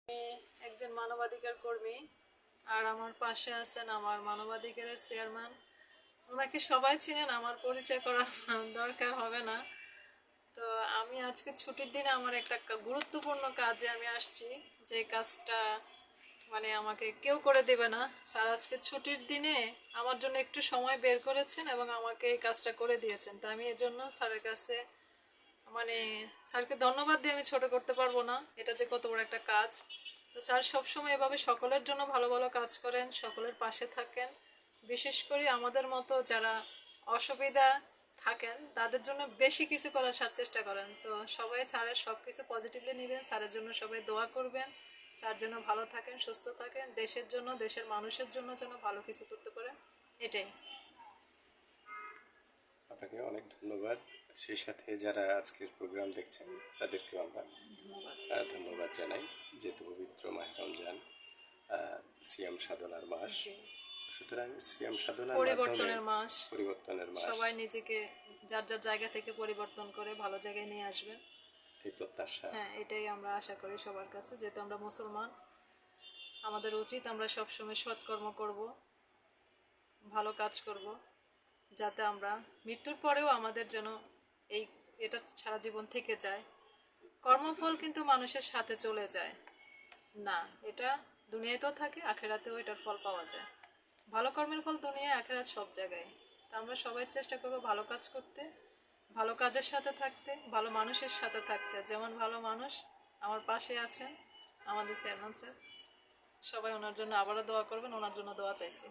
আমি একজন মানবাধিকার কর্মী, আর আমার পাশে আছেন আমার মানবাধিকারের চেয়ারম্যান। ওনাকে সবাই চিনেন, আমার পরিচয় করা দরকার হবে না। তো আমি আজকে ছুটির দিনে আমার একটা গুরুত্বপূর্ণ কাজে আমি আসছি, যে কাজটা মানে আমাকে কেউ করে দেবে না। স্যার আজকে ছুটির দিনে আমার জন্য একটু সময় বের করেছেন এবং আমাকে এই কাজটা করে দিয়েছেন। তো আমি এজন্য স্যারের কাছে মানে স্যারকে ধন্যবাদ দিয়ে আমি ছোট করতে পারবো না, এটা যে কত বড় একটা কাজ। তো স্যার সবসময় এভাবে সকলের জন্য ভালো ভালো কাজ করেন, সকলের পাশে থাকেন। বিশেষ করে আমাদের মতো যারা অসুবিধা থাকেন তাদের জন্য বেশি কিছু করার স্যার চেষ্টা করেন। তো সবাই স্যারের সব কিছু পজিটিভলি নেবেন, স্যারের জন্য সবাই দোয়া করবেন। স্যার যেন ভালো থাকেন, সুস্থ থাকেন, দেশের জন্য, দেশের মানুষের জন্য যেন ভালো কিছু করতে পারেন, এটাই। আপনাকে অনেক ধন্যবাদ। সেই সাথে যারা আজকের প্রোগ্রাম দেখছেন তাদেরকেও আমরা ধন্যবাদ। ধন্যবাদ জানাই, যেহেতু পবিত্র মাহে রমজান, সিয়াম সাধনার মাস। জি, সুতরাং সিয়াম সাধনার মাধ্যমে পরিবর্তনের মাস। পরিবর্তনের মাস, সবাই নিজেকে যার যার জায়গা থেকে পরিবর্তন করে ভালো জায়গায় নিয়ে আসবেন, এই প্রত্যাশা। হ্যাঁ এটাই আমরা আশা করি সবার কাছে। যেহেতু আমরা মুসলমান, আমাদের উচিত আমরা সবসময় সৎকর্ম করব, ভালো কাজ করব, যাতে আমরা মৃত্যুর পরেও আমাদের যেন এই এটা সারা জীবন থেকে যায়। কর্মফল কিন্তু মানুষের সাথে চলে যায় না, এটা দুনিয়াতেও থাকে, আখেরাতেও এটার ফল পাওয়া যায়। ভালো কর্মের ফল দুনিয়ায় আখেরাত সব জায়গায়। তা আমরা সবাই চেষ্টা করবো ভালো কাজ করতে, ভালো কাজের সাথে থাকতে, ভালো মানুষের সাথে থাকতে। যেমন ভালো মানুষ আমার পাশে আছেন আমাদের চেয়ারম্যান স্যার, সবাই ওনার জন্য আবারও দোয়া করবেন, ওনার জন্য দোয়া চাইছি।